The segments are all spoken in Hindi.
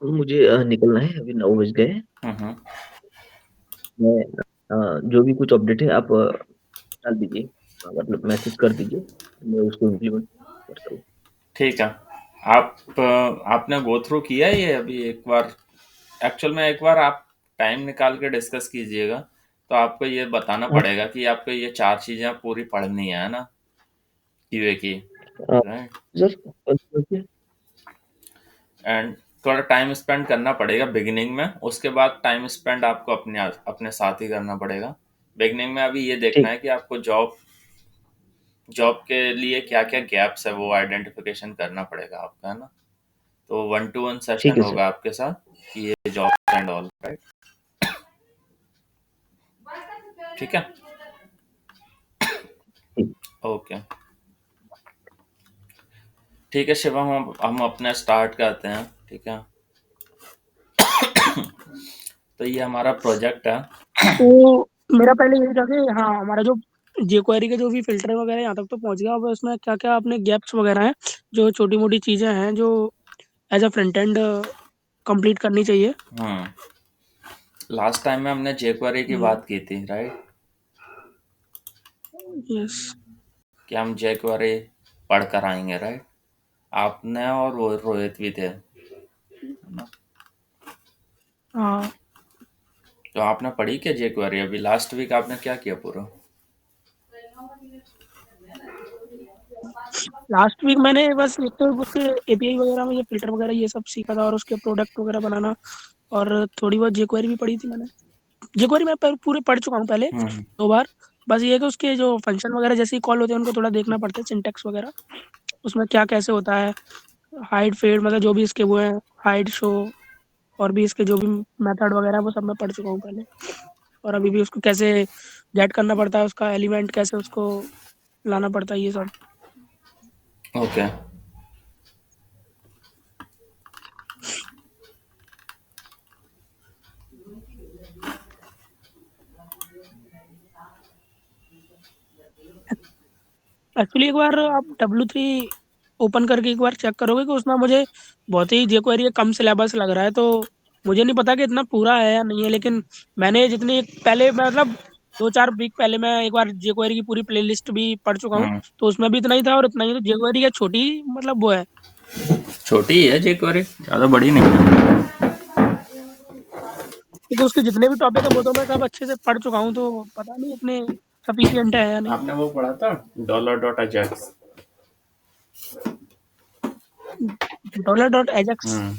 मुझे निकलना है, अभी 9 बज गए हैं। हम्म। मैं जो भी कुछ अपडेट है आप डाल दीजिए, मतलब मैसेज कर दीजिए, मैं उसको इम्प्लीमेंट करता हूँ। ठीक है। आप आपने गो थ्रू किया है ये अभी एक बार? एक्चुअल में एक बार आप टाइम निकाल के डिस्कस कीजिएगा, तो आपको ये बताना हाँ, पड़ेगा कि आपको ये 4 चीज़ें पूरी पढ़नी है ना? क्यूए की, अ, राइट? सर देखिए। एंड थोड़ा टाइम स्पेंड करना पड़ेगा बिगिनिंग में, उसके बाद टाइम स्पेंड आपको अपने साथ ही करना पड़ेगा। बिगिनिंग में अभी ये देखना ठीक। है कि आपको जॉब जॉब के लिए क्या क्या गैप्स है वो आइडेंटिफिकेशन करना पड़ेगा आपका, है ना? तो 1-to-1 ठीक सेशन है सर। होगा आपके साथ कि ये जॉब एंड ऑल, राइट? ठीक है। ठीक। ओके। ठीक है शिवम, हम अपना स्टार्ट करते हैं, ठीक है? तो ये हमारा प्रोजेक्ट है। तो मेरा पहले यही था कि हाँ, हमारा जो jQuery के जो भी फिल्टर वगैरह यहाँ तक तो पहुँच गया। अब उसमें क्या क्या अपने गैप्स वगैरह हैं, जो छोटी मोटी चीज़ें हैं जो as a front end complete करनी चाहिए। लास्ट टाइम में हमने jQuery की बात की थी, राइट? यस। कि हम jQuery पढ़ कर आएंगे, राइट? आपने और रोहित भी थे, है ना? हाँ, तो आपने पढ़ी क्या jQuery? अभी लास्ट वीक आपने क्या किया पूरा? लास्ट वीक मैंने बस एक तो उसके एपीआई वगैरह में ये फिल्टर वगैरह ये सब सीखा था, और उसके प्रोडक्ट वगैरह बनाना, और थोड़ी बहुत jQuery भी पढ़ी थी मैंने। jQuery मैं पूरे पढ़ चुका हूँ पहले हम्म 2 बार। बस ये है कि उसके जो फंक्शन वगैरह जैसे ही कॉल होते हैं उनको थोड़ा देखना पड़ता है, सिंटैक्स वगैरह उसमें क्या कैसे होता है, हाइड फेड मतलब जो भी इसके वो है, हाइड शो, और भी इसके जो भी मेथड वगैरह वो सब मैं पढ़ चुका हूँ पहले। और अभी भी उसको कैसे गेट करना पड़ता है, उसका एलिमेंट कैसे उसको लाना पड़ता है, ये सब। ओके। एक्चुअली एक बार आप W3 ओपन करके एक बार चेक करोगे कि उसमें मुझे बहुत ही jQuery का कम सिलेबस लग रहा है। तो मुझे नहीं पता कि इतना पूरा है या नहीं है, लेकिन मैंने जितनी पहले मतलब 2-4 वीक पहले मैं एक बार jQuery की पूरी प्लेलिस्ट भी पढ़ चुका हूँ। हम्म। तो उसमें भी इतना ही था, और इतना ही तो jQuery का छोटी मतलब वो है। छोटी ही है jQuery, ज़्यादा बड़ी नहीं है। क्योंकि उसके जितने भी टॉपिक है वो तो मैं सब अच्छे से पढ़ चुका हूँ, तो पता नहीं इतने सफिशियंट है या नहीं। आपने वो पढ़ा था $.ajax? $.ajax? हम्म।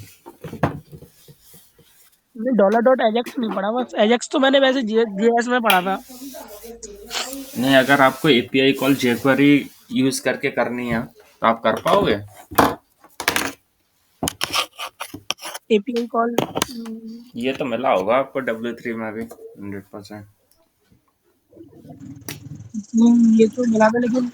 नहीं, $.ajax नहीं पढ़ा, बस ajax तो मैंने वैसे JS में पढ़ा था। नहीं, अगर आपको एपीआई कॉल jQuery यूज करके करनी है तो आप कर पाओगे? एपीआई कॉल ये तो मिला होगा आपको W3 में भी 100%। ये तो मिला था, लेकिन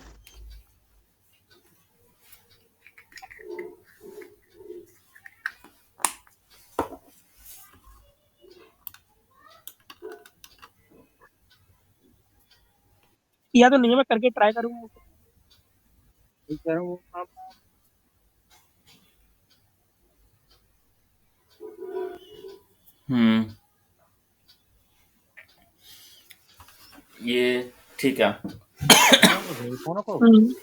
या तो नहीं है, मैं करके ट्राई करूंगा। ठीक कह रहा हूँ आप। हम्म। ये ठीक है। हम्म,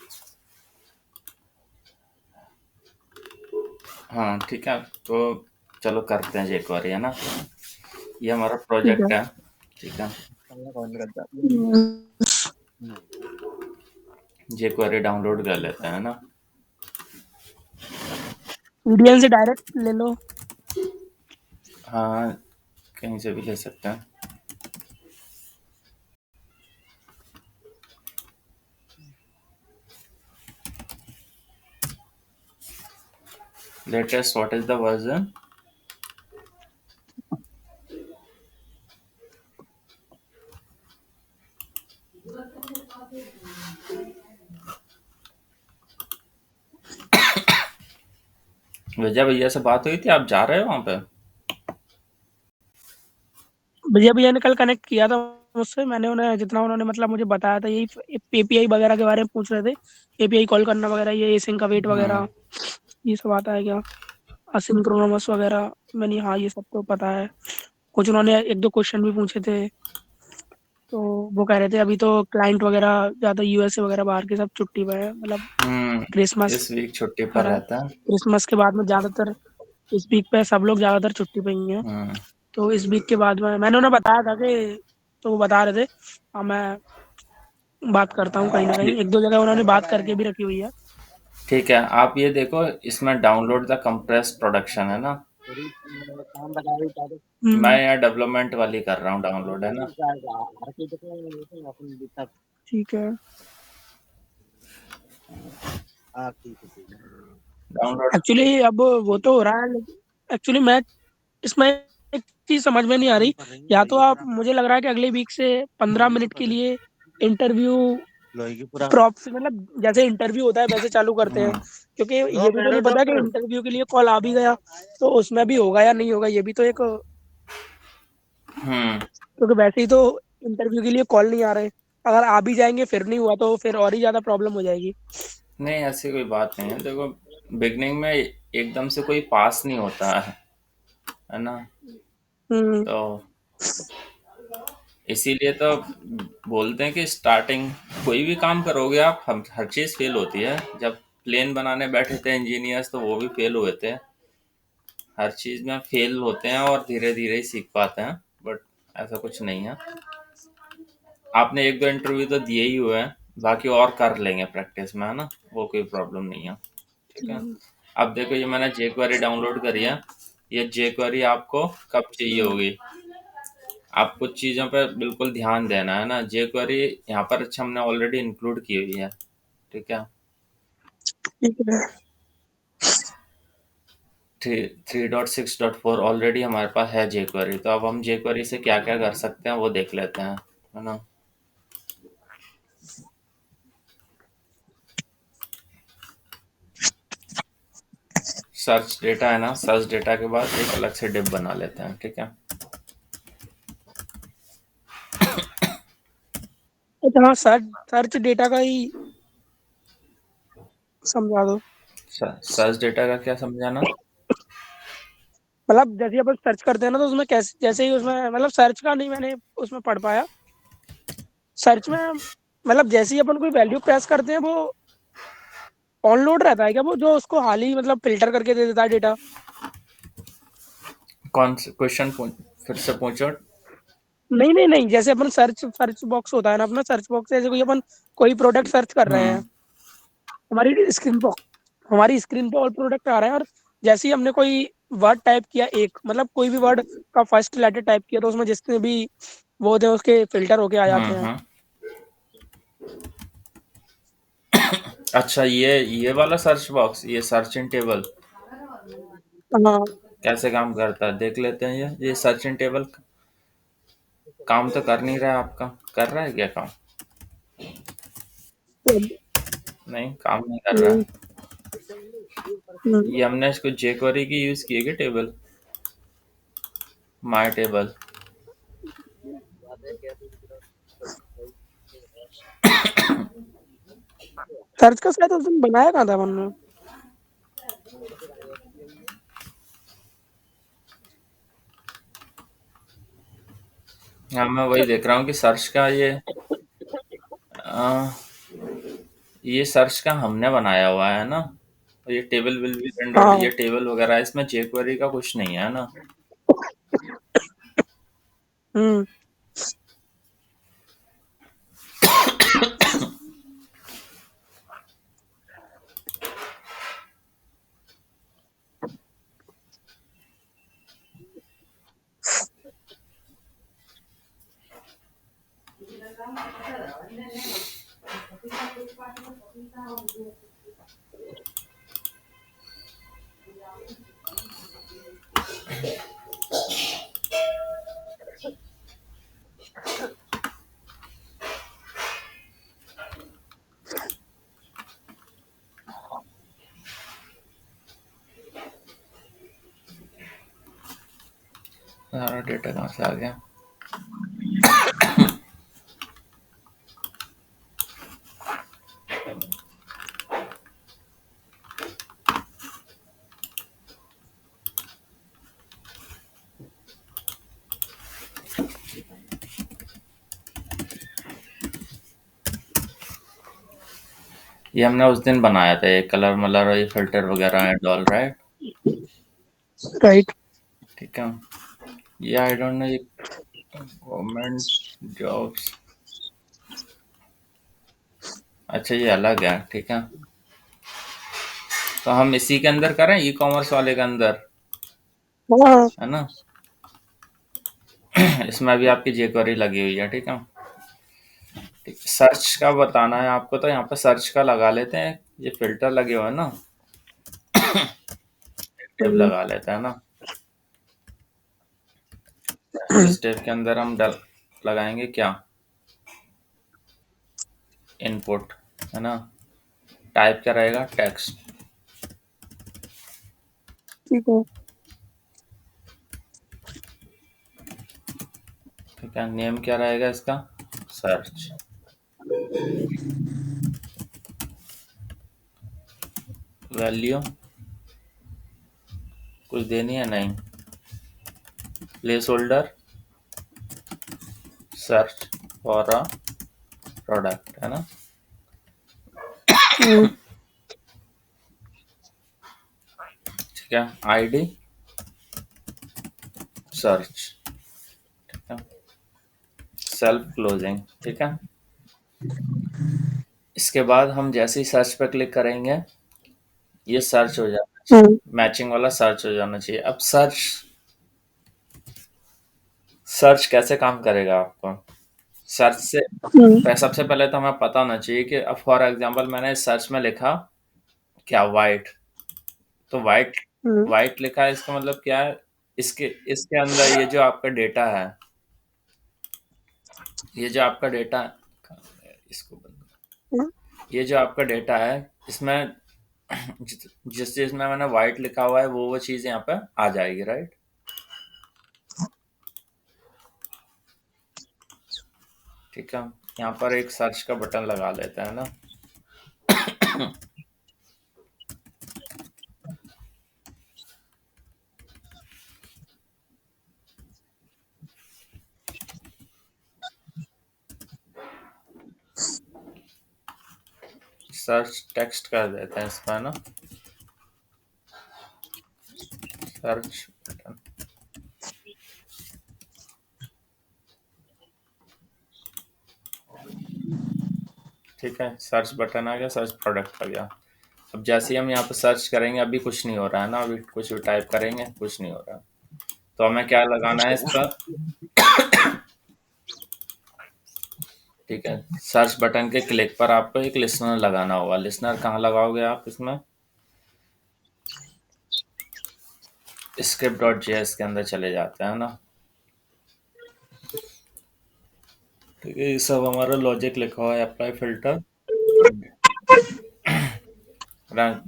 हाँ ठीक है, तो चलो करते हैं jQuery, है ना? ये हमारा ठीक है। प्रोजेक्ट है, ठीक है? jQuery डाउनलोड कर लेते हैं, है ना? पीडीएल से डायरेक्ट ले लो। हाँ, कहीं से भी ले सकते हैं। Latest what is the version? Vijay भैया से बात हुई थी, आप जा रहे हो वहाँ पे? भैया भैया ने कल कनेक्ट किया था मुझसे, मैंने उन्हें जितना उन्होंने मतलब मुझे बताया था यही एपीआई वगैरह के बारे में पूछ रहे थे। एपीआई कॉल करना वगैरह, ये एसिंग का वेट हम्म। वगैरह ये सब आता है क्या। असिंक्रोनस वगैरह मैंने, हाँ ये सब तो पता है। कुछ उन्होंने एक दो क्वेश्चन भी पूछे थे, तो वो कह रहे थे अभी तो क्लाइंट वगैरह ज़्यादा यूएसए वगैरह बाहर के सब छुट्टी पे है, मतलब क्रिसमस इस वीक छुट्टी आ पर रहा है, रहता है। क्रिसमस के बाद में ज़्यादातर इस वीक पे सब लोग ज़्यादातर छुट्टी पे ही हैं। हम्म तो इस वीक के बाद में मैंने उन्हें बताया था कि, तो वो बता रहे थे, हाँ मैं बात करता हूँ कहीं ना कहीं, एक दो जगह उन्होंने बात करके भी रखी हुई है। ठीक है, आप ये देखो, इसमें डाउनलोड द कंप्रेस्ड प्रोडक्शन है ना। मैं हम्म, यहाँ डेवलपमेंट वाली कर रहा हूँ, डाउनलोड है ना। ठीक है। डाउनलोड। एक्चुअली अब वो तो हो रहा है, एक्चुअली मैं इसमें एक चीज समझ में नहीं आ रही, या तो आप, मुझे लग रहा है कि अगले वीक से 15 मिनट के लिए इंटरव्यू प्रॉप से, मतलब जैसे इंटरव्यू होता है वैसे चालू करते हैं, क्योंकि ये भी तो नहीं पता कि इंटरव्यू के लिए कॉल आ भी गया तो उसमें भी होगा या नहीं होगा, ये भी तो एक, हम्म क्योंकि वैसे ही तो इंटरव्यू के लिए कॉल नहीं आ रहे, अगर आ भी जाएंगे फिर नहीं हुआ तो फिर और ही ज्यादा प्रॉब्लम हो जाएगी। नहीं, ऐसी कोई बात नहीं है, देखो, बिगनिंग में एकदम से कोई पास नहीं होता है ना। हम्म। तो इसीलिए तो बोलते हैं कि स्टार्टिंग, कोई भी काम करोगे आप, हम हर चीज़ फेल होती है। जब प्लेन बनाने बैठे थे इंजीनियर्स, तो वो भी फेल हुए थे। हर चीज़ में फेल होते हैं और धीरे धीरे ही सीख पाते हैं, बट ऐसा कुछ नहीं है। आपने एक दो इंटरव्यू तो दिए ही हुए हैं, बाकी और कर लेंगे प्रैक्टिस में, है ना। वो कोई प्रॉब्लम नहीं है। ठीक है। अब देखो, ये मैंने जेक्वेरी डाउनलोड करी है। ये जेक्वेरी आपको कब चाहिए होगी? आप कुछ चीज़ों पे बिल्कुल ध्यान देना है ना। जेक्वेरी यहाँ पर अच्छा हमने ऑलरेडी इंक्लूड की हुई है। ठीक है। ठीक है। 3.6.4 ऑलरेडी हमारे पास है जेक्वेरी। तो अब हम जेक्वेरी से क्या क्या कर सकते हैं वो देख लेते हैं, है ना। सर्च डेटा है ना, सर्च डेटा के बाद एक अलग से डिप बना लेते हैं। ठीक है। अच्छा हाँ, सर्च सर्च डेटा का ही समझा दो। सर्च डेटा का क्या समझाना? मतलब जैसे अपन सर्च करते हैं ना, तो उसमें कैसे, जैसे ही उसमें, मतलब सर्च का नहीं मैंने उसमें पढ़ पाया, सर्च में मतलब जैसे ही अपन कोई वैल्यू प्रेस करते हैं वो ऑन लोड रहता है क्या, वो जो उसको हाल ही मतलब फिल्टर करके दे देता है डेटा? कौन सा क्वेश्चन फिर से पूछो। नहीं नहीं नहीं, जैसे अपन सर्च सर्च बॉक्स होता है ना अपना, सर्च बॉक्स से जैसे कोई अपन कोई प्रोडक्ट सर्च कर रहे हैं, हम्म हमारी स्क्रीन पर हमारी स्क्रीन पर और प्रोडक्ट आ रहे हैं, और जैसे ही हमने कोई वर्ड टाइप किया, एक मतलब कोई भी वर्ड का फर्स्ट लेटर टाइप किया, तो उसमें जितने भी वो होते हैं उसके फिल्टर होके आ जाते हैं। हम्म। अच्छा, ये वाला सर्च बॉक्स, ये सर्च इन टेबल हाँ। कैसे काम करता है देख लेते हैं। ये सर्च इन टेबल काम तो कर नहीं रहा है आपका। कर रहा है क्या काम? नहीं, काम नहीं कर रहा हम्म, है। हम्म। ये हमने इसको जेक्वेरी की यूज की है कि टेबल, माय टेबल। सर्च का शायद उस दिन बनाया कहाँ था अपन ने? हाँ, मैं वही देख रहा हूँ कि सर्च का आ, ये सर्च का हमने बनाया हुआ है ना। और ये टेबल विल बी रेंडर्ड, हाँ। ये टेबल वगैरह है, इसमें जेक्वेरी का कुछ नहीं है ना। हम्म। सारा डेटा कहाँ से आ गया? ये हमने उस दिन बनाया था, ये कलर मलर और ये फिल्टर वगैरह एंड ऑल, राइट? राइट। ठीक है। ये आई डोंट नो, ये गवर्नमेंट जॉब्स, अच्छा ये अलग है, ठीक है। तो हम इसी के अंदर करें, ई कॉमर्स वाले के अंदर, हाँ। है ना? इसमें अभी आपकी jQuery लगी हुई है, ठीक है। ठीक, सर्च का बताना है आपको, तो यहाँ पे सर्च का लगा लेते हैं। ये फिल्टर लगे हुए हैं ना, टेब लगा लेते हैं ना। इस टेब के अंदर हम लगाएंगे क्या, इनपुट, है ना। टाइप क्या रहेगा, टेक्स्ट, ठीक है। ठीक है। नेम क्या रहेगा इसका, सर्च। वैल्यू कुछ देनी है, नहीं। Place holder, search for a product, है ना। हम्म, ठीक है। आईडी, सर्च, ठीक है। सेल्फ क्लोजिंग, ठीक है। इसके बाद हम जैसे ही सर्च पर क्लिक करेंगे, ये सर्च हो जाना चाहिए, हम्म, मैचिंग वाला सर्च हो जाना चाहिए। अब सर्च सर्च कैसे काम करेगा आपको, सर्च से हम्म, सबसे पहले तो हमें पता होना चाहिए कि अब फॉर एग्जांपल मैंने सर्च में लिखा क्या, वाइट, तो वाइट, हम्म, वाइट लिखा है, इसका मतलब क्या है, इसके इसके अंदर ये जो आपका डेटा है, ये जो आपका डेटा, इसको बंद हम्म, कर। ये जो आपका डेटा है, इसमें जिस चीज में मैंने वाइट लिखा हुआ है वो चीज यहाँ पे आ जाएगी, राइट। ठीक है। यहाँ पर एक सर्च का बटन लगा लेते हैं ना। सर्च टेक्स्ट कर देते हैं इसका, है ना, सर्च बटन। ठीक है, सर्च बटन आ गया, सर्च प्रोडक्ट आ गया। अब जैसे ही हम यहाँ पे सर्च करेंगे, अभी कुछ नहीं हो रहा है ना, अभी कुछ भी टाइप करेंगे कुछ नहीं हो रहा है। तो हमें क्या लगाना है इस पर, ठीक है। सर्च बटन के क्लिक पर आपको एक लिसनर लगाना होगा। लिसनर कहाँ लगाओगे आप, इसमें script.js के अंदर चले जाते हैं ना। ठीक है, ये सब हमारा लॉजिक लिखा हुआ है, अप्लाई फिल्टर रन।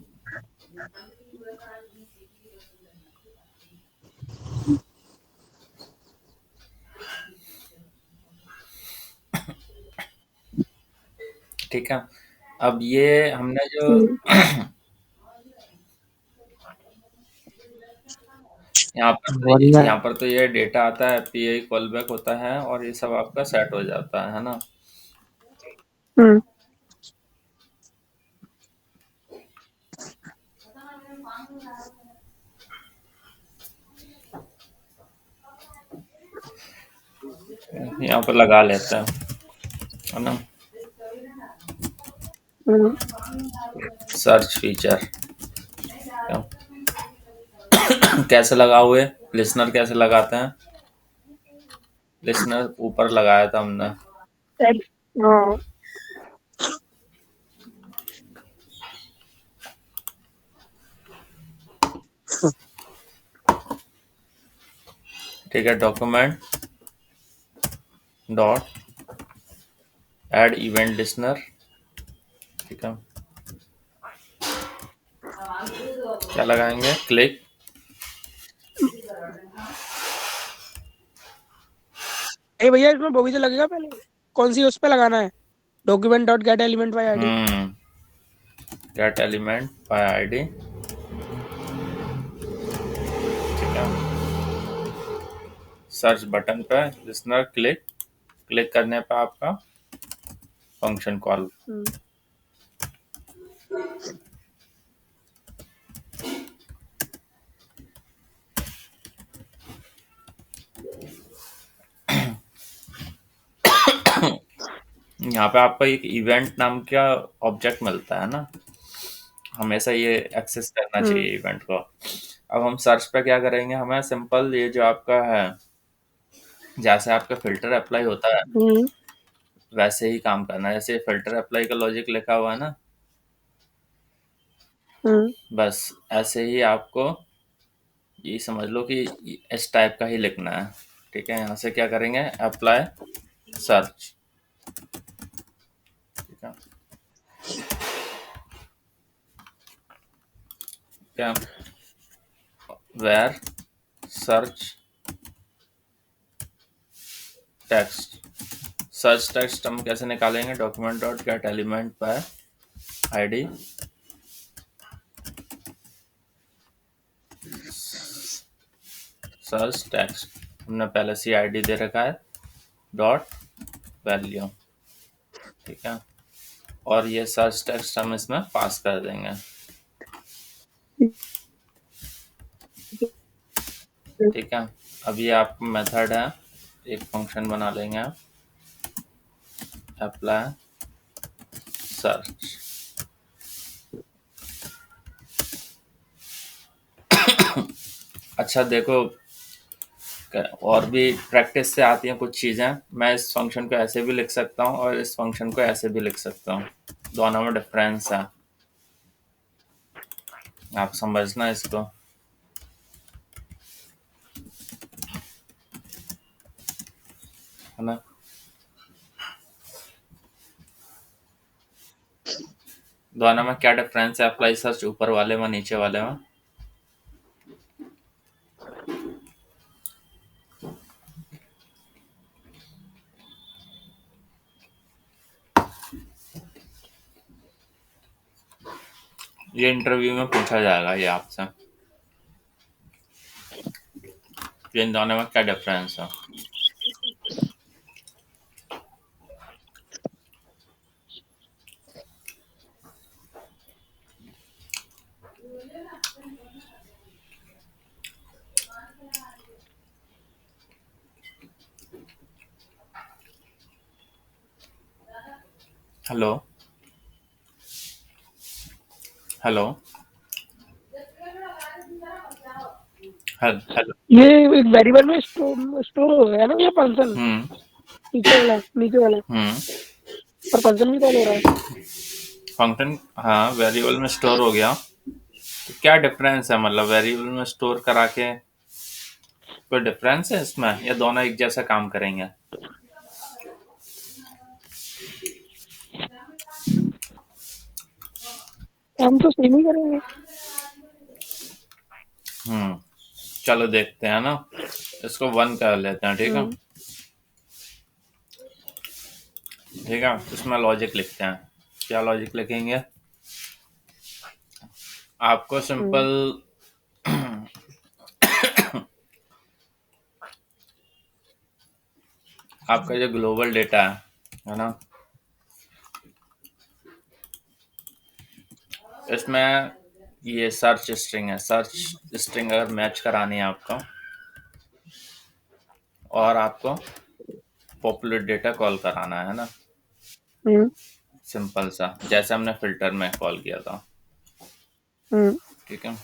ठीक है। अब ये हमने जो हम्म, बढ़िया है। यहाँ पर तो ये डेटा आता है, पीआई कॉल बैक होता है और ये सब आपका सेट हो जाता है ना। हम्म, यहाँ पर लगा लेते हैं, है ना। हम्म, सर्च फीचर कैसे लगा हुए, लिसनर कैसे लगाते हैं, लिसनर ऊपर लगाया था हमने। हाँ। ठीक है, document dot add event listener, ठीक है। क्या लगाएंगे, क्लिक, भैया इसमें वो भी तो लगेगा पहले, कौन सी उस पे लगाना है, document dot get element by ID. Gate element by ID, ठीक है। सर्च बटन पे लिसनर क्लिक, क्लिक करने पे आपका फंक्शन कॉल, यहाँ पे आपको एक इवेंट नाम का ऑब्जेक्ट मिलता है ना, हमेशा ये एक्सेस करना हम्म चाहिए इवेंट को। अब हम सर्च पे क्या करेंगे, हमें सिंपल ये जो आपका है, जैसे आपका फिल्टर अप्लाई होता है हम्म वैसे ही काम करना है। जैसे फिल्टर अप्लाई का लॉजिक लिखा हुआ है ना, हम्म बस ऐसे ही आपको ये समझ लो कि इस टाइप का ही लिखना है। ठीक है, यहाँ से क्या करेंगे, अप्लाई सर्च। ठीक है, क्या, where search text. Search text हम कैसे निकालेंगे, document dot get element by ID search text. हमने पहले से आईडी दे रखा है, डॉट वैल्यू। ठीक है, और ये सर्च टेक्स्ट हम इसमें पास कर देंगे। ठीक है, अब ये आपका मेथड है, एक फंक्शन बना लेंगे आप, अप्लाई सर्च। अच्छा देखो, और भी प्रैक्टिस से आती हैं कुछ चीज़ें। मैं इस फंक्शन को ऐसे भी लिख सकता हूँ और इस फंक्शन को ऐसे भी लिख सकता हूँ, दोनों में डिफरेंस है, आप समझना इसको। है ना, दोनों में क्या डिफरेंस है, अप्लाई सर्च ऊपर वाले में नीचे वाले में। ये इंटरव्यू में पूछा जाएगा ये आपसे, कि इन दोनों में क्या डिफरेंस है। Hello, hello, hello. ये एक वेरिएबल में स्टोर हो गया ना ये फंक्शन, हम्म, नीचे वाला हम्म। पर फंक्शन भी कॉल हो रहा है। फंक्शन, हाँ, वेरिएबल में स्टोर हो गया। तो क्या डिफरेंस है, मतलब वेरिएबल में स्टोर करा के कोई डिफरेंस है इसमें, या दोनों एक जैसा काम करेंगे। हम तो सेम ही करेंगे। हम्म, चलो देखते हैं ना, इसको वन कर लेते हैं। ठीक है, हम्म ठीक है, इसमें लॉजिक लिखते हैं। क्या लॉजिक लिखेंगे, आपको हम्म सिंपल आपका जो ग्लोबल डेटा है ना, इसमें ये सर्च स्ट्रिंग है। सर्च स्ट्रिंग अगर मैच करानी है आपको, और आपको पॉपुलर डेटा कॉल कराना है ना, हम्म सिंपल सा, जैसे हमने फिल्टर में कॉल किया था। हम्म ठीक है,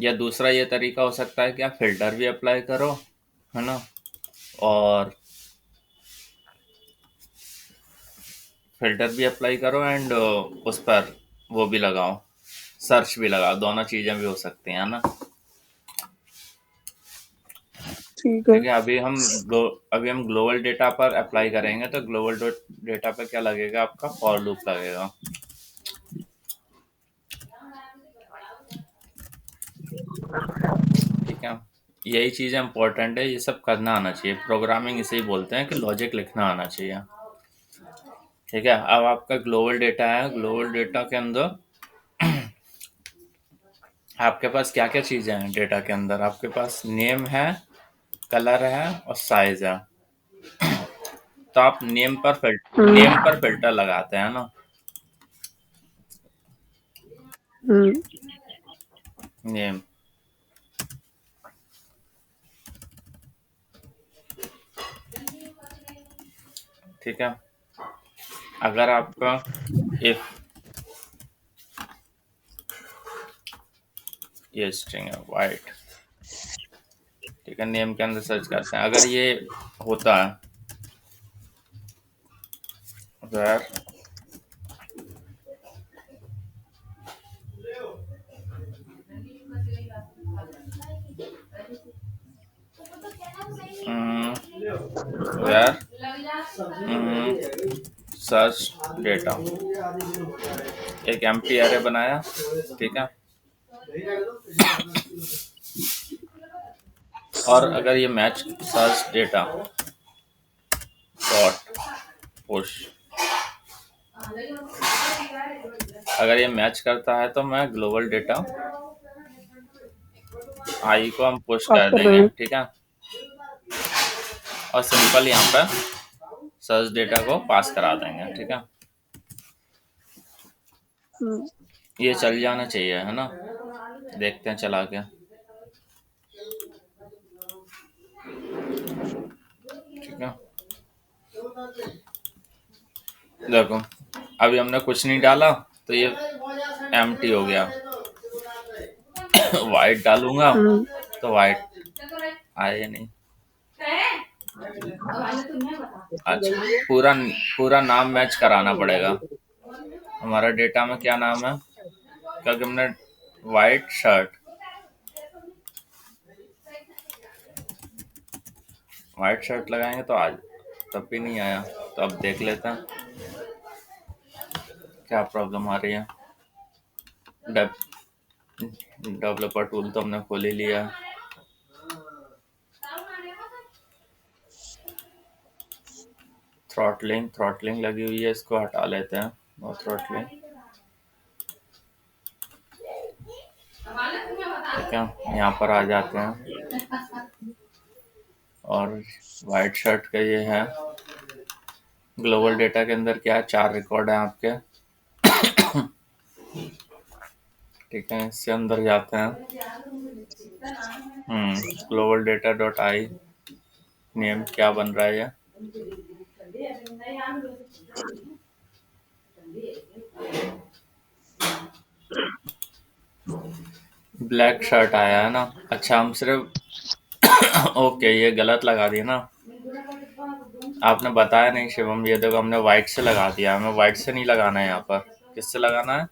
या दूसरा ये तरीका हो सकता है कि आप फिल्टर भी अप्लाई करो, है ना, और फिल्टर भी अप्लाई करो एंड उस पर वो भी लगाओ, सर्च भी लगाओ, दोनों चीज़ें भी हो सकती हैं ना। ठीक है। ठीक है, अभी हम ग्लोबल डेटा पर अप्लाई करेंगे, तो ग्लोबल डेटा पर क्या लगेगा, आपका फॉर लूप लगेगा। ठीक है, यही चीज़ें इंपॉर्टेंट है, ये सब करना आना चाहिए। प्रोग्रामिंग इसे ही बोलते हैं कि लॉजिक लिखना आना चाहिए। ठीक है, अब आपका ग्लोबल डेटा है, ग्लोबल डेटा के अंदर आपके पास क्या क्या चीज़ें हैं। डेटा के अंदर आपके पास नेम है, कलर है और साइज है। तो आप हम्म नेम पर फिल्टर लगाते हैं ना। नेम। ठीक है, अगर आपका इफ ये स्ट्रिंग है वाइट, ठीक है, नेम के अंदर सर्च करते हैं, अगर ये होता है where where सर्च डेटा, एक एम्प्टी एरे बनाया, ठीक है, और अगर ये match search data dot push, अगर ये मैच करता है तो मैं ग्लोबल डेटा आई को हम पुश पास कर कर रहे देंगे, हैं। ठीक है, और सिंपल यहाँ पे सर्च डेटा को पास करा देंगे, ठीक है, ये चल जाना चाहिए, है ना, देखते हैं चला के, ठीक है, देखो अभी हमने कुछ नहीं डाला तो ये एम्प्टी हो गया, वाइट डालूंगा तो वाइट आए नहीं, अच्छा पूरा पूरा नाम मैच कराना पड़ेगा, हमारा डेटा में क्या नाम है, क्योंकि हमने वाइट शर्ट लगाएंगे तो आज तब भी नहीं आया, तो अब देख लेते हैं क्या प्रॉब्लम आ रही है। डेवलपर टूल तो हमने खोल ही लिया, थ्रॉटलिंग लगी हुई है, इसको हटा लेते हैं, नो थ्रॉटलिंग, ठीक है, यहाँ पर आ जाते हैं और वाइट शर्ट का ये है, ग्लोबल डेटा के अंदर क्या है, 4 रिकॉर्ड है आपके, ठीक है, इससे अंदर जाते हैं, global data dot I, name क्या बन रहा है ये, ब्लैक शर्ट आया है ना, अच्छा हम सिर्फ ओके ये गलत लगा दिया ना, आपने बताया नहीं शिवम, ये देखो हमने वाइट से लगा दिया, हमें वाइट से नहीं लगाना है, यहाँ पर किससे लगाना है,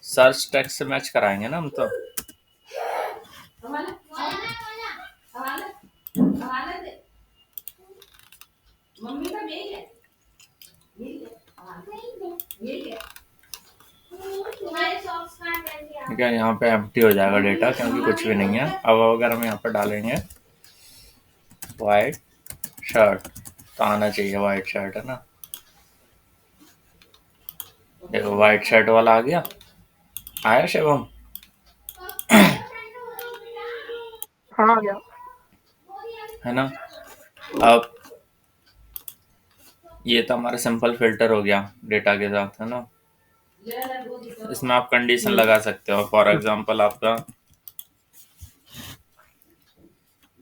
सर्च टेक्स्ट से मैच कराएंगे ना हम तो, ठीक है, यहाँ पे एम्प्टी हो जाएगा डेटा क्योंकि कुछ भी नहीं है, अब अगर हम यहाँ पर डालेंगे वाइट शर्ट तो आना चाहिए वाइट शर्ट, है ना, देखो वाइट शर्ट वाला आ गया, आया शिवम, हाँ आ गया। है ना, अब ये तो हमारा सिंपल फिल्टर हो गया डेटा के साथ, है ना, इसमें आप कंडीशन लगा सकते हो, फॉर एग्जांपल आपका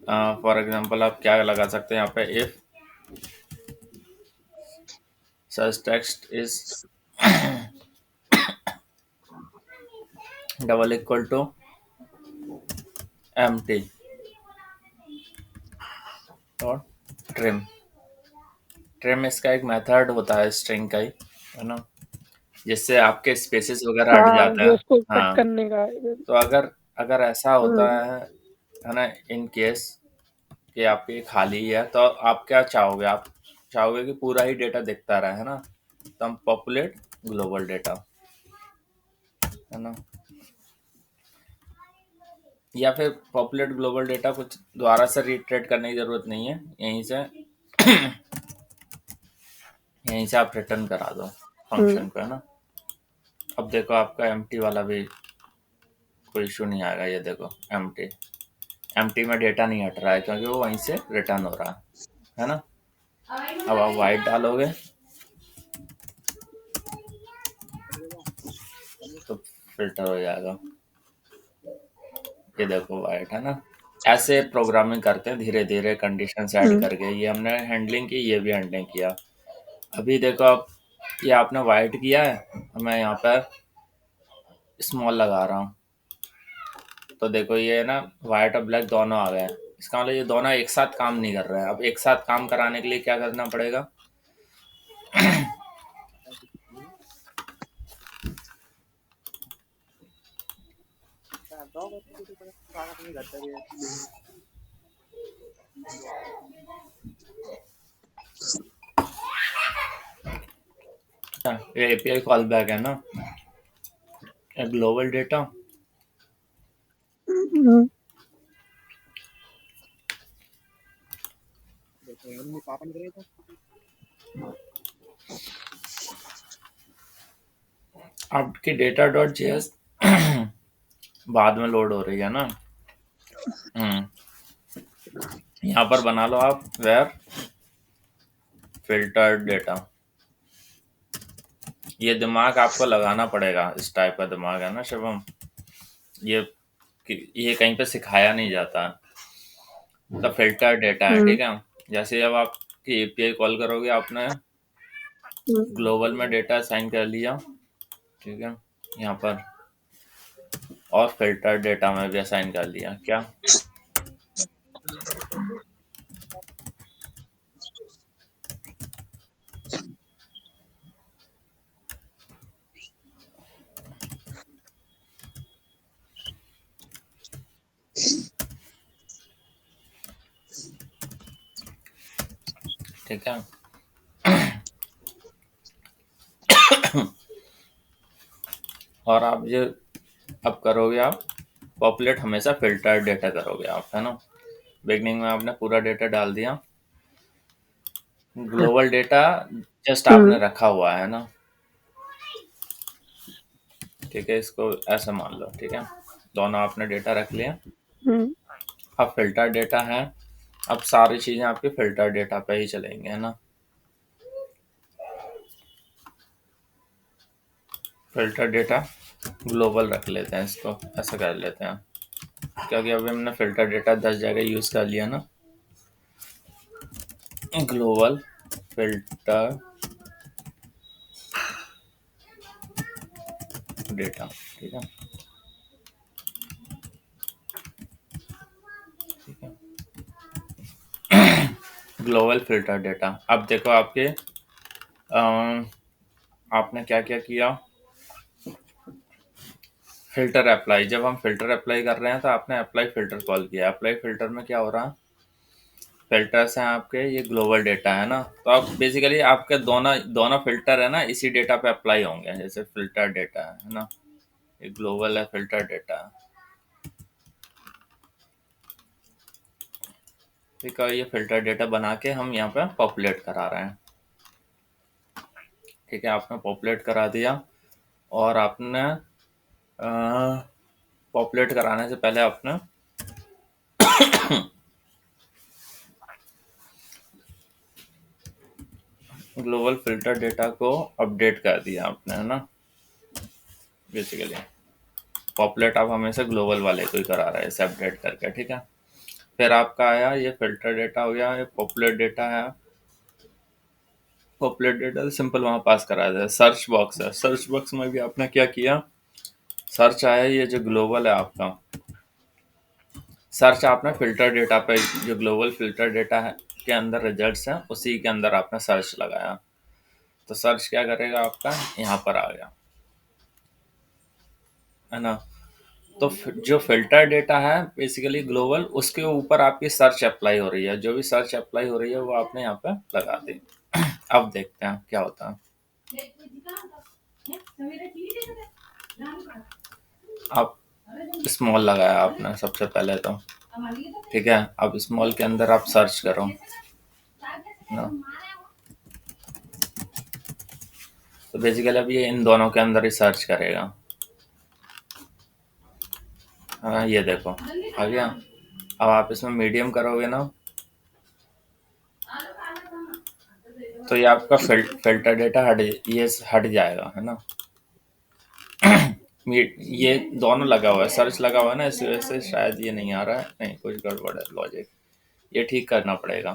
आप क्या लगा सकते हैं यहाँ पे, if search text is double equal to empty और ट्रिम इसका एक मेथड होता है स्ट्रिंग का ही, है ना, जिससे आपके स्पेसेस वगैरह हट हाँ जाते ये हैं, उसको कट हाँ, करने का तो अगर अगर ऐसा होता है ना, इन केस कि आपकी खाली है तो आप क्या चाहोगे, आप चाहोगे कि पूरा ही डेटा दिखता रहे, है ना, तो हम पॉपुलेट ग्लोबल डेटा, है ना, या फिर पॉपुलेट ग्लोबल डेटा कुछ दोबारा से रिट्रेट करने की जरूरत नहीं है, यहीं से आप रिटर्न करा दो फंक्शन को, है ना, अब देखो आपका एम्प्टी वाला भी कोई इशू नहीं आएगा, ये देखो एम्प्टी में डेटा नहीं हट रहा है क्योंकि वो वहीं से रिटर्न हो रहा है ना, अब आप वाइट डालोगे तो फिल्टर हो जाएगा। ये देखो वाइट है ना। ऐसे प्रोग्रामिंग करते हैं धीरे धीरे कंडीशन ऐड करके। ये हमने हैंडलिंग की, ये भी हैंडलिंग किया। अभी देखो आप, ये आपने वाइट किया है, मैं यहाँ पर स्मॉल लगा रहा हूँ, तो देखो ये ना वाइट और ब्लैक दोनों आ गए हैं। इसका मतलब ये दोनों एक साथ काम नहीं कर रहे हैं। अब एक साथ काम कराने के लिए क्या करना पड़ेगा? ये एपीआई कॉल बैक है ना, ग्लोबल डेटा। आपकी डेटा डॉट जेएस बाद में लोड हो रही है ना। यहाँ पर बना लो आप वेयर फिल्टर डेटा। ये दिमाग आपको लगाना पड़ेगा, इस टाइप का दिमाग है ना शिवम। ये ये कहीं पे सिखाया नहीं जाता। तो फिल्टर डेटा है, ठीक है। जैसे अब आपकी एपीआई कॉल करोगे, आपने ग्लोबल में डेटा असाइन कर लिया, ठीक है, यहाँ पर, और फिल्टर डेटा में भी असाइन कर लिया। क्या ठीक है। और आप ये अब करोगे, आप पॉपुलेट हमेशा फिल्टर डेटा करोगे आप, है ना। बिगनिंग में आपने पूरा डेटा डाल दिया, ग्लोबल डेटा जस्ट आपने रखा हुआ है ना, ठीक है। इसको ऐसे मान लो, ठीक है, दोनों आपने डेटा रख लिया। अब फिल्टर डेटा है, अब सारी चीजें आपकी फिल्टर डेटा पे ही चलेंगे, है ना। फिल्टर डेटा ग्लोबल रख लेते हैं, इसको ऐसा कर लेते हैं, क्योंकि अभी हमने फिल्टर डेटा 10 जगह यूज कर लिया ना। ग्लोबल फिल्टर डेटा, ठीक है, ठीक है। Global filter data. अब देखो आपके आपने क्या क्या किया। फिल्टर अप्लाई, जब हम फिल्टर अप्लाई कर रहे हैं तो आपने अप्लाई फिल्टर कॉल किया। अप्लाई फिल्टर में क्या हो रहा है, फिल्टर्स हैं आपके, ये ग्लोबल डेटा है ना, तो आप बेसिकली आपके दोनों दोनों फिल्टर है ना इसी डेटा पे अप्लाई होंगे। जैसे फिल्टर डेटा है ना, ये ग्लोबल है, फिल्टर डेटा है, ठीक है। ये फिल्टर डेटा बना के हम यहाँ पे पॉपुलेट करा रहे हैं, ठीक है। आपने पॉपुलेट करा दिया, और आपने पॉपुलेट कराने से पहले आपने ग्लोबल फिल्टर डेटा को अपडेट कर दिया आपने, है ना। बेसिकली पॉपुलेट आप हमेशा ग्लोबल वाले को ही करा रहे हैं, इसे अपडेट करके, ठीक है। फिर आपका आया ये फिल्टर डेटा हो गया, ये पॉपुलेट डेटा है। पॉपुलेट डेटा सिंपल वहाँ पास करा दिया। सर्च बॉक्स है, सर्च बॉक्स में भी आपने क्या किया, सर्च आया, ये जो ग्लोबल है आपका सर्च, आपने फिल्टर डेटा पे, जो ग्लोबल फिल्टर डेटा है के अंदर रिजल्ट्स हैं उसी के अंदर आपने सर्च लगाया, तो सर्च क्या करेगा आपका, यहाँ पर आ गया, है ना। तो जो फिल्टर डेटा है बेसिकली ग्लोबल, उसके ऊपर आपकी सर्च अप्लाई हो रही है। जो भी सर्च अप्लाई हो रही है वो आपने यहाँ पे लगा दी। अब देखते हैं क्या होता है। अब स्मॉल लगाया आपने सबसे पहले तो, ठीक है। अब स्मॉल के अंदर आप सर्च करो ना, तो बेसिकली अब ये इन दोनों के अंदर ही सर्च करेगा। हाँ ये देखो आ गया। अब आप इसमें मीडियम करोगे ना, तो ये आपका फिल्टर डेटा हट जाएगा, है ना। ये दोनों लगा हुआ है, सर्च लगा हुआ है ना, इस वजह से शायद ये नहीं आ रहा है। नहीं, कुछ गड़बड़ है लॉजिक, ये ठीक करना पड़ेगा,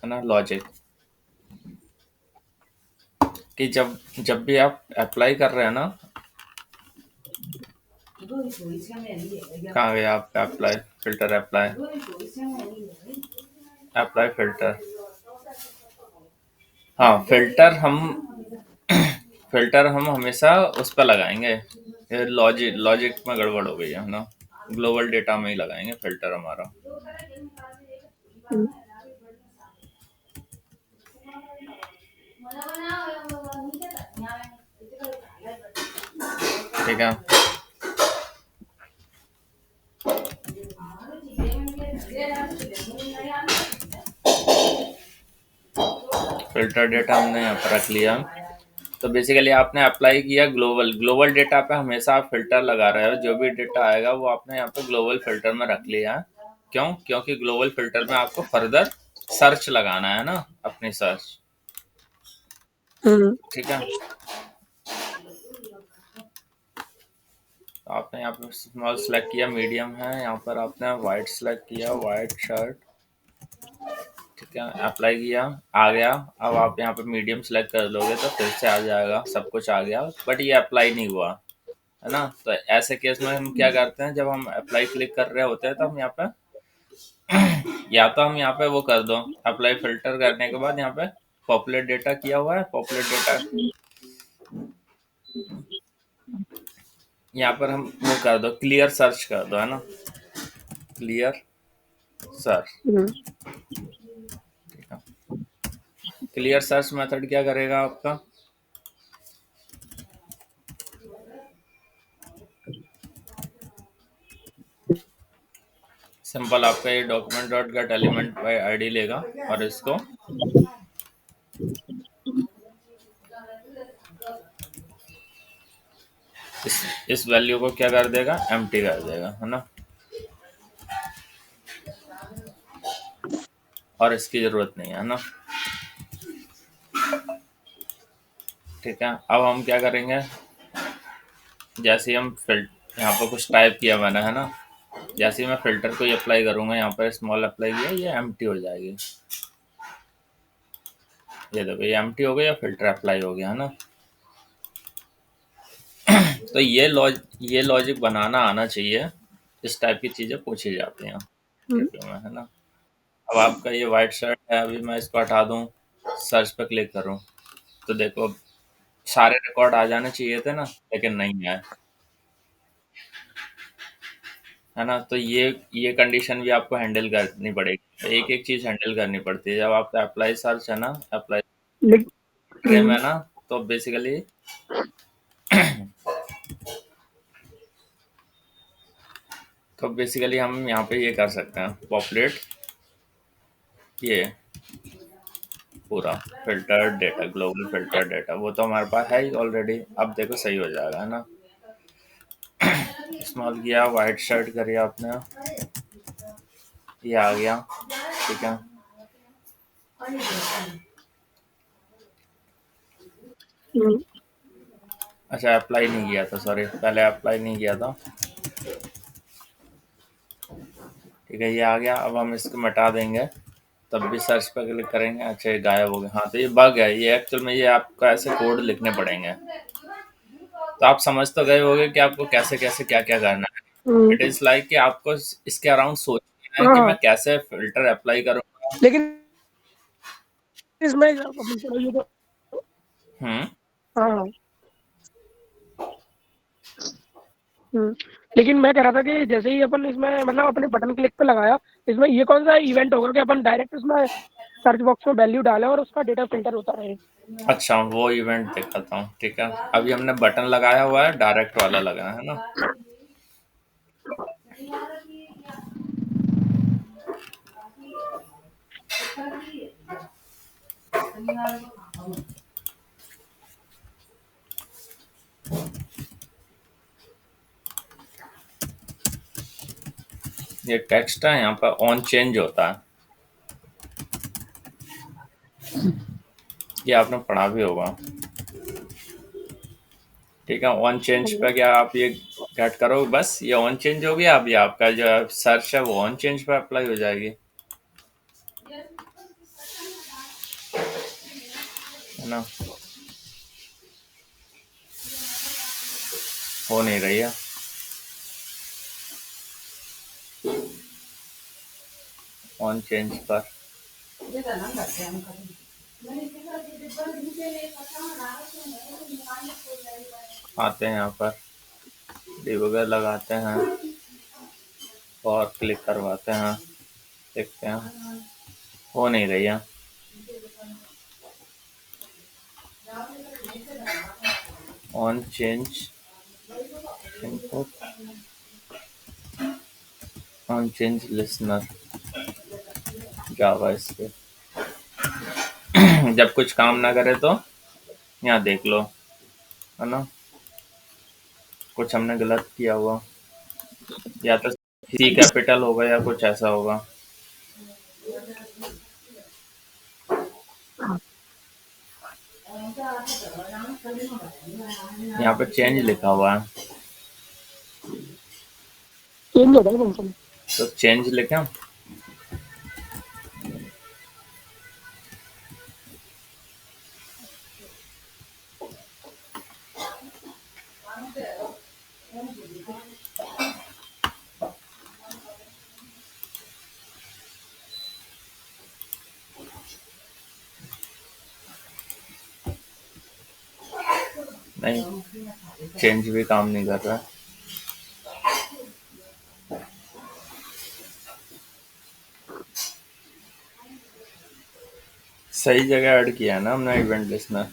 है ना। लॉजिक कि जब जब भी आप अप्लाई कर रहे हैं ना, कहाँ गया आपका apply filter, apply apply filter. हाँ, फिल्टर हम हमेशा उस पर लगाएंगे। ये लॉजिक लॉजिक में गड़बड़ हो गई है ना, ग्लोबल डेटा में ही लगाएंगे फिल्टर हमारा। हुँ, ठीक है। फिल्टर डेटा हमने यहाँ पर रख लिया। तो बेसिकली आपने अप्लाई किया ग्लोबल, ग्लोबल डेटा पे हमेशा आप फिल्टर लगा रहे हो, जो भी डेटा आएगा वो आपने यहाँ पे ग्लोबल फिल्टर में रख लिया है। क्यों? क्योंकि ग्लोबल फिल्टर में आपको फर्दर सर्च लगाना है ना, अपनी सर्च। हुँ, ठीक है। तो आपने यहाँ पर स्मॉल सेलेक्ट किया, मीडियम है, यहाँ पर आपने वाइट सेलेक्ट किया, वाइट शर्ट। ठीक है, अप्लाई किया, आ गया। अब आप यहाँ पे मीडियम सेलेक्ट कर लोगे तो फिर से आ जाएगा, सब कुछ आ गया, बट ये अप्लाई नहीं हुआ, है ना। तो ऐसे केस में हम क्या करते हैं, जब हम अप्लाई क्लिक कर रहे होते हैं तो हम यहाँ पे या तो हम यहाँ पे वो कर दो, अप्लाई फिल्टर करने के बाद यहाँ पे पॉपुलेट डेटा किया हुआ है, पॉपुलेट डेटा यहाँ पर हम वो कर दो, क्लियर सर्च कर दो, है ना, क्लियर सर्च। हुँ, क्लियर सर्च मेथड क्या करेगा आपका, सिंपल आपका ये document dot get element by ID लेगा और इसको इस वैल्यू को क्या कर देगा, एम्प्टी कर देगा, है ना, और इसकी जरूरत नहीं है ना। ठीक है, अब हम क्या करेंगे, जैसे ही हम यहाँ पर कुछ टाइप किया मैंने, है ना, जैसे ही मैं फिल्टर को अप्लाई करूंगा, यहाँ पर स्मॉल अप्लाई किया, ये एम्प्टी हो जाएगी। ये देखो, ये एम्प्टी हो गया, फिल्टर अप्लाई हो गया, है ना। तो ये लॉजिक बनाना आना चाहिए, इस टाइप की चीजें पूछी जाती हैं हुँ, इंटरव्यू में, है ना। अब आपका ये वाइट शर्ट है, अभी मैं इसको हटा दूं, सर्च पे क्लिक करूं, तो देखो सारे रिकॉर्ड आ जाने चाहिए थे ना, लेकिन नहीं आए, है ना। तो ये कंडीशन भी आपको हैंडल करनी पड़ेगी, एक एक चीज हैंडल करनी पड़ती है जब आपका अप्लाई सर्च है ना, अप्लाई लेक गेम हुँ, है ना। तो बेसिकली हम यहाँ पे ये कर सकते हैं, पॉपुलेट ये पूरा filter data, global filter data, वो तो हमारे पास है ही ऑलरेडी। अब देखो सही हो जाएगा, है ना। इस्तेमाल किया, वाइट शर्ट करी आपने, ये आ गया। ठीक है, हुँ, अच्छा अप्लाई नहीं किया था, सॉरी, पहले अप्लाई नहीं किया था। ठीक है, ये आ गया। अब हम इसको मिटा देंगे, तब भी सर्च पर क्लिक करेंगे, अच्छा ये गायब हो गया। हाँ, तो ये बग है, ये एक्चुअल में ये आपको ऐसे कोड लिखने पड़ेंगे। तो आप समझ तो गए होंगे कि आपको कैसे कैसे क्या क्या करना है। हुँ, इट इज़ लाइक कि आपको इसके अराउंड सोचना है कि हाँ, मैं कैसे फिल्टर अप्लाई करूँगा। लेकिन इसमें अपन थोड़ा ये तो हम्म। हाँ, हुँ, लेकिन मैं कह रहा था कि जैसे ही अपन इसमें मतलब अपने बटन क्लिक पे लगाया, इसमें ये कौन-सा इवेंट होगा कि अपन डायरेक्ट उसमें सर्च बॉक्स में वैल्यू डालें और उसका डेटा फ़िल्टर होता रहे? अच्छा, वो इवेंट दिखाता हूँ, ठीक है। अभी हमने बटन लगाया हुआ है, डायरेक्ट वाला लगा है ना। ये टेक्स्ट है, यहाँ पर ऑन चेंज होता है, ये आपने पढ़ा भी होगा। ठीक है, ऑन चेंज पे क्या आप ये गेट करो, बस ये ऑन चेंज हो गया। अभी आपका जो सर्च है वो ऑन चेंज पे अप्लाई हो जाएगी, है ना। हो नहीं रही है ऑन चेंज पर। आते हैं यहाँ पर, डिबगर लगाते हैं और क्लिक करवाते हैं, देखते हैं, हो नहीं रही है। On change input, on change listener, Java इसके। जब कुछ काम ना करे तो यहाँ देख लो, है ना, कुछ हमने गलत किया हुआ, या तो सी कैपिटल होगा या कुछ ऐसा होगा। यहाँ पे चेंज लिखा हुआ है, चेंज होता है फंक्शन। तो चेंज लिखें। नहीं, चेंज भी काम नहीं कर रहा है। सही जगह ऐड किया है ना हमने इवेंट लिस्नर।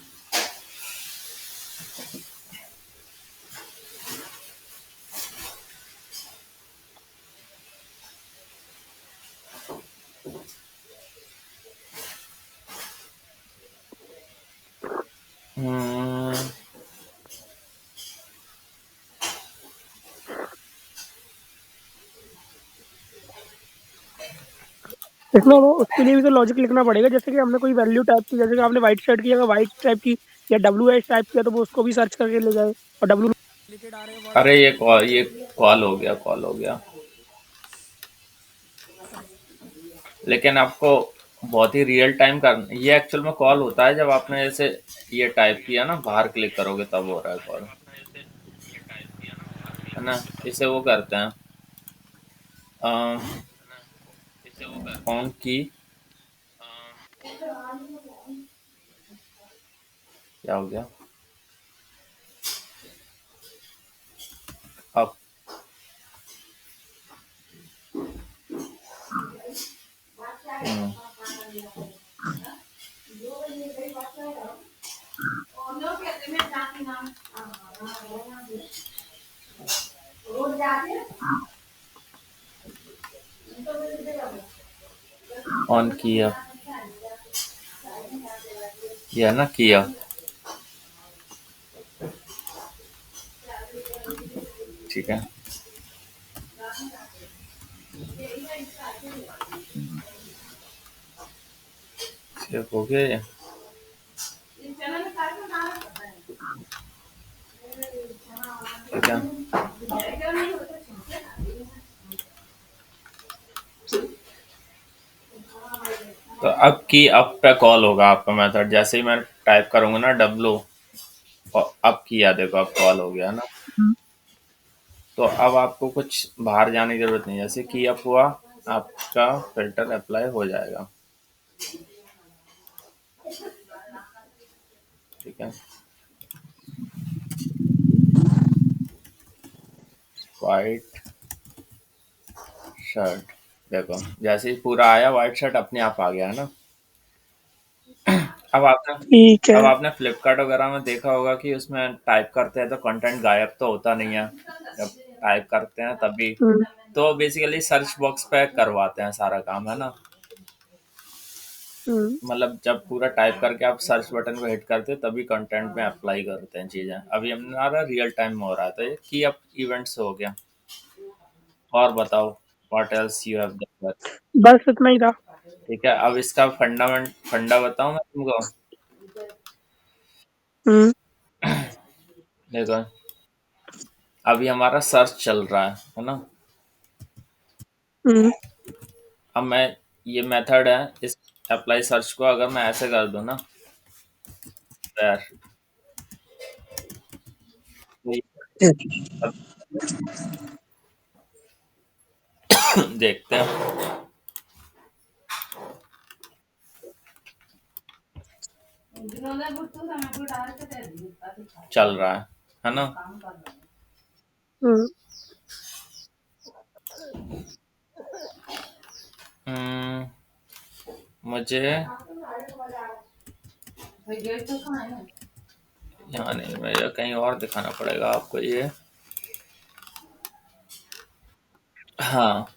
इसमें वो उसके लिए भी तो लॉजिक लिखना पड़ेगा, जैसे कि हमने कोई वैल्यू टाइप की, जैसे कि आपने व्हाइट शर्ट की जगह व्हाइट टाइप की या WH टाइप किया, तो वो उसको भी सर्च करके ले जाए और W रिलेटेड आ रहे हैं अरे ये कॉल हो गया, कॉल हो गया। लेकिन आपको बहुत ही रियल टाइम कर, ये एक्चुअल में कॉल होता है जब आपने जैसे ये टाइप किया ना, बाहर क्लिक करोगे तब हो रहा है कॉल, है ना। इसे वो करते हैं ऑन की, क्या हो गया अब, ऑन किया, ये है ना किया। ठीक है, सेव हो गया ये। ठीक है, तो अब की अप पे कॉल होगा आपका मेथड, जैसे ही मैं टाइप करूंगा ना W, और अब किया, देखो अब कॉल हो गया ना। तो अब आपको कुछ बाहर जाने की जरूरत नहीं, जैसे कि अप हुआ आपका फिल्टर अप्लाई हो जाएगा। ठीक है, वाइट शर्ट, देखो जैसे ही पूरा आया व्हाइट शर्ट अपने आप आ गया है ना। अब आपने ठीक है। अब आपने फ्लिपकार्ट वगैरह में देखा होगा कि उसमें टाइप करते हैं तो कंटेंट गायब तो होता नहीं है, जब टाइप करते हैं तभी। तो बेसिकली सर्च बॉक्स पे करवाते हैं सारा काम, है ना। मतलब जब पूरा टाइप करके आप सर्च बटन को हिट करते हो तभी कंटेंट में अप्लाई करते हैं चीजें। अभी हमारा रियल टाइम में हो रहा था ये, कि अब इवेंट्स हो गया। और बताओ, what else you have done. बस इतना ही था। ठीक है, अब इसका फंडा बताऊं मैं तुमको। हम्म देखो अभी हमारा सर्च चल रहा है ना। हम्म अब मैं ये मेथड है, इस अप्लाई सर्च को अगर मैं ऐसे कर दूं ना, यार अब देखते हैं चल रहा है ना। हम्म हम्म, मुझे यहाँ नहीं, मुझे कहीं और दिखाना पड़ेगा आपको ये। हाँ,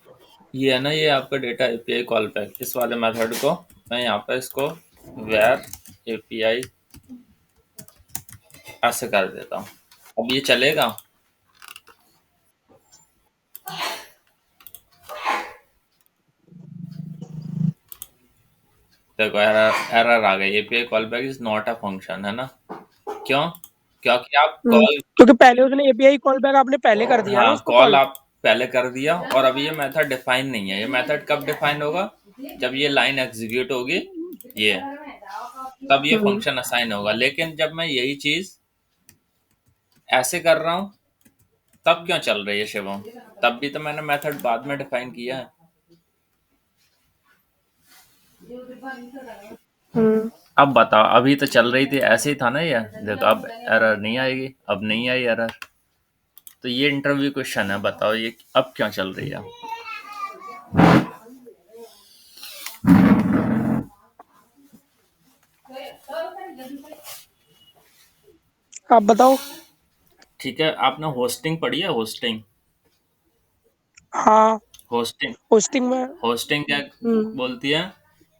ये है ना, ये आपका डेटा एपीआई कॉल बैक, इस वाले मेथड को मैं यहाँ पे इसको वेर एपीआई ऐसे कर देता हूँ। अब ये चलेगा। देखो एरर एरर आ गई, API call back is not a function, है ना। क्यों? क्योंकि आप कॉल, क्योंकि पहले उसने एपीआई कॉल बैक आपने पहले कर दिया ना हाँ उसको कॉल कॉल। आप पहले कर दिया, और अभी ये मेथड डिफाइन नहीं है। ये मेथड कब डिफाइन होगा? जब ये लाइन एग्जीक्यूट होगी, ये तब ये हम्म फंक्शन असाइन होगा। लेकिन जब मैं यही चीज ऐसे कर रहा हूँ, तब क्यों चल रही है शिवम? तब भी तो मैंने मेथड बाद में डिफाइन किया है। हम्म अब बताओ, अभी तो चल रही थी, ऐसे ही था ना ये। देखो अब एरर नहीं आएगी, अब नहीं आई एरर। तो ये इंटरव्यू क्वेश्चन है, बताओ ये अब क्यों चल रही है। आप बताओ। ठीक है, आपने होस्टिंग पढ़ी है? होस्टिंग, हाँ, होस्टिंग, होस्टिंग में। होस्टिंग क्या हम्म बोलती है?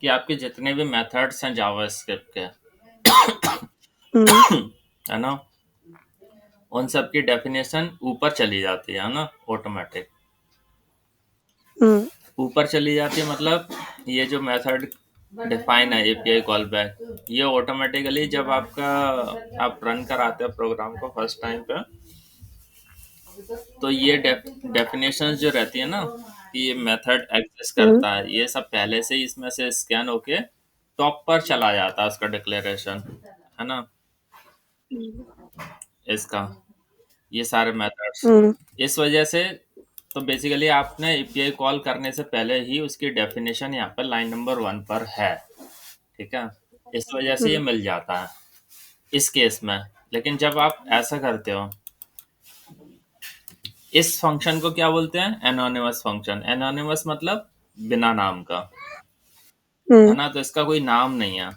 कि आपके जितने भी मेथड्स हैं जावास्क्रिप्ट के, हम्म है ना, उन सब की डेफिनेशन ऊपर चली जाती है ना, ऑटोमेटिक हम्म ऊपर चली जाती है। मतलब ये जो मेथड डिफाइन है एपीआई कॉल बैक, ये ऑटोमेटिकली जब आपका आप रन कराते हो प्रोग्राम को फर्स्ट टाइम पे, तो ये डेफिनेशन जो रहती है ना, कि ये मेथड एग्जिस्ट हम्म करता है, ये सब पहले से ही इसमें से स्कैन होके टॉप पर चला जाता है उसका डिक्लेरेशन, है ना, इसका, ये सारे मेथड्स। हम्म इस वजह से तो बेसिकली आपने एपीआई कॉल करने से पहले ही उसकी डेफिनेशन यहाँ पर लाइन नंबर 1 पर है, ठीक है। इस वजह से ये हम्म मिल जाता है इस केस में। लेकिन जब आप ऐसा करते हो, इस फंक्शन को क्या बोलते हैं? Anonymous function. एनोनिमस मतलब बिना नाम का, है हम्म ना, तो इसका कोई नाम नहीं है।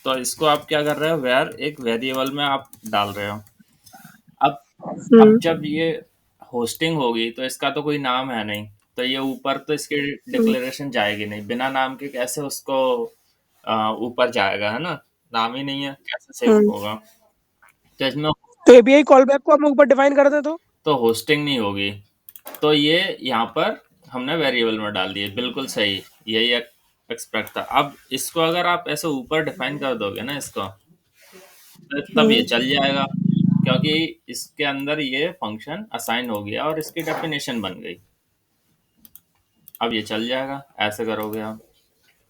तो इसको आप क्या कर रहे हो? वेर एक वेरिएबल में आप डाल रहे हो। अब हम्म जब ये होस्टिंग होगी तो इसका तो कोई नाम है नहीं, तो ये ऊपर तो इसकी हम्म डिक्लेरेशन जाएगी नहीं। बिना नाम के कैसे उसको ऊपर जाएगा, है ना, नाम ही नहीं है, कैसे सेव हम्म। होगा। तो इसमें तो एपीआई कॉल बैक को हम ऊपर डिफाइन कर दे तो होस्टिंग नहीं होगी। तो ये यहाँ पर हमने वेरिएबल में डाल दिए, बिल्कुल सही, यही एक्सपेक्ट था। अब इसको अगर आप ऐसे ऊपर डिफाइन कर दोगे ना इसको, तो तब ये हम्म चल जाएगा, क्योंकि इसके अंदर ये फंक्शन असाइन हो गया और इसकी डेफिनेशन बन गई। अब ये चल जाएगा, ऐसे करोगे आप,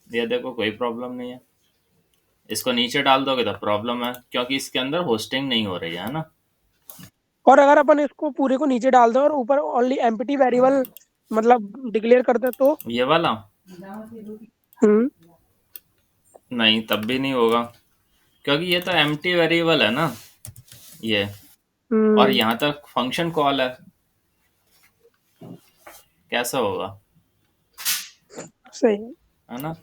ये देखो कोई प्रॉब्लम नहीं है। इसको नीचे डाल दोगे तो प्रॉब्लम है, क्योंकि इसके अंदर होस्टिंग नहीं हो रही है ना। और अगर अपन इसको पूरे को नीचे डाल दें और ऊपर ओनली एम्प्टी वेरिएबल मतलब डिक्लेयर कर दे तो। ये वाला हम्म नहीं, तब भी नहीं होगा, क्योंकि ये तो एम्प्टी वेरिएबल है ना ये, और हम्म यहाँ तक फंक्शन कॉल है, कैसा होगा, सही है। है ना।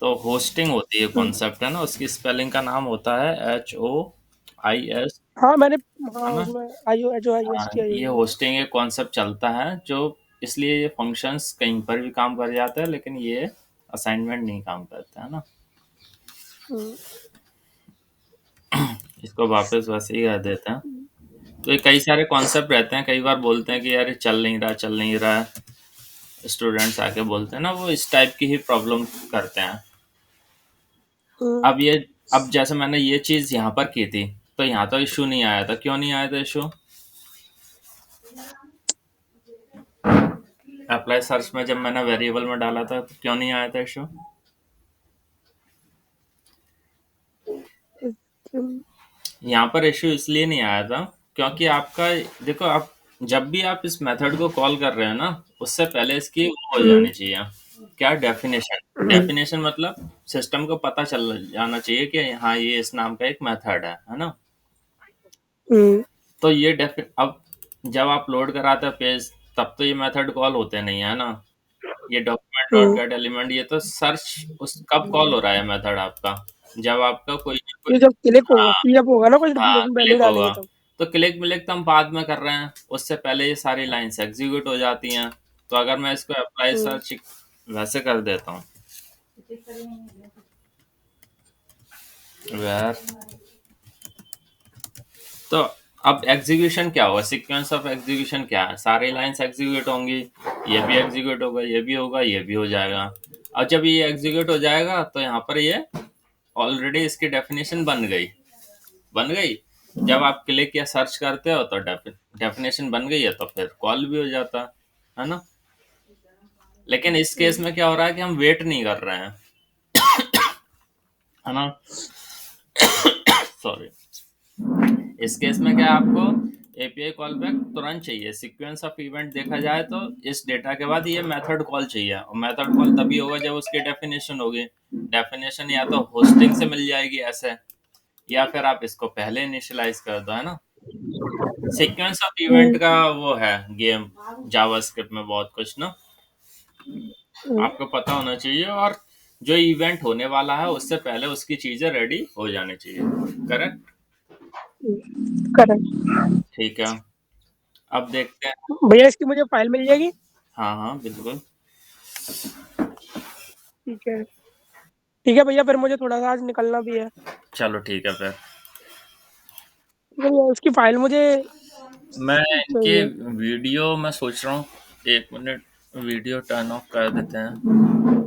तो होस्टिंग होती है हम्म कॉन्सेप्ट, है ना, उसकी स्पेलिंग का नाम होता है HOIS, हाँ मैंने। है हाँ ना। उसमें आई ओ जो आई एस हाँ, टी आई ये है। होस्टिंग एक कॉन्सेप्ट चलता है जो, इसलिए ये फंक्शंस कहीं पर भी काम कर जाते हैं, लेकिन ये असाइनमेंट नहीं काम करता, है ना। हम्म इसको वापस वैसे ही कर देते हैं। तो ये कई सारे कॉन्सेप्ट रहते हैं, कई बार बोलते हैं कि यार ये चल नहीं रहा, चल नहीं रहा है। स्टूडेंट्स आके बोलते हैं ना, वो इस टाइप की ही प्रॉब्लम करते हैं। हम्म अब जैसे मैंने ये चीज़ यहाँ पर की थी, तो यहाँ तो इशू नहीं आया था, क्यों नहीं आया था इशू? अप्लाई सर्च में जब मैंने वेरिएबल में डाला था तो क्यों नहीं आया था इशू? यहाँ पर इशू इसलिए नहीं आया था क्योंकि आपका, देखो आप जब भी आप इस मेथड को कॉल कर रहे हैं ना, उससे पहले इसकी वो हो जानी चाहिए, क्या, डेफिनेशन। डेफिनेशन मतलब सिस्टम को पता चल जाना चाहिए कि हाँ ये इस नाम का एक मेथड है ना। तो ये अब जब आप लोड कराते हैं पेज, तब तो ये मेथड कॉल होते नहीं है ना। ये डॉक्यूमेंट डॉट गेट एलिमेंट, ये तो सर्च उस कब कॉल हो रहा है मेथड आपका, जब आपका कोई ना कोई, ये जब क्लिक होगा, हाँ पीएफ होगा ना, कुछ हाँ डेफिनेशन वैल्यू क्लिक डालेंगे होगा। तब। तो क्लिक मिलिक तो हम बाद में कर रहे हैं, उससे पहले ये सारी लाइंस एग्जीक्यूट हो जाती हैं। तो अगर मैं इसको अप्लाई सर्च वैसे कर देता हूँ, वेर, तो अब एग्जीक्यूशन क्या होगा, सीक्वेंस ऑफ एग्जीक्यूशन क्या है, सारी लाइंस एग्जीक्यूट होंगी, ये भी एग्जीक्यूट होगा, ये भी होगा, ये भी हो जाएगा। और जब ये एग्जीक्यूट हो जाएगा तो यहाँ पर ये ऑलरेडी इसकी डेफिनेशन बन गई, बन गई। जब आप क्लिक या सर्च करते हो तो डेफिनेशन बन गई है, तो फिर कॉल भी हो जाता है ना। लेकिन इस केस में क्या हो रहा है कि हम वेट नहीं कर रहे हैं, है ना। सॉरी, इस केस में क्या है, आपको एपीआई कॉल बैक तुरंत चाहिए। सीक्वेंस ऑफ इवेंट देखा जाए तो इस डेटा के बाद ये मेथड कॉल चाहिए, और मेथड कॉल तभी होगा जब उसकी डेफिनेशन होगी। डेफिनेशन या तो होस्टिंग से मिल जाएगी ऐसे, या फिर आप इसको पहले इनिशियलाइज कर दो, है ना। सीक्वेंस ऑफ इवेंट का वो है गेम, जावास्क्रिप्ट में बहुत कुछ ना आपको पता होना चाहिए, और जो इवेंट होने वाला है उससे पहले उसकी चीजें रेडी हो जानी चाहिए। Correct, correct. ठीक है। अब देखते हैं। भैया इसकी मुझे फाइल मिल जाएगी? हाँ हाँ बिल्कुल। ठीक है, ठीक है भैया, फिर मुझे थोड़ा सा आज निकलना भी है। चलो ठीक है फिर। भैया इसकी फाइल मुझे मैं इनके चाहिए। वीडियो, मैं सोच रहा हूँ, एक मिनट, वीडियो टर्न ऑफ कर देते हैं।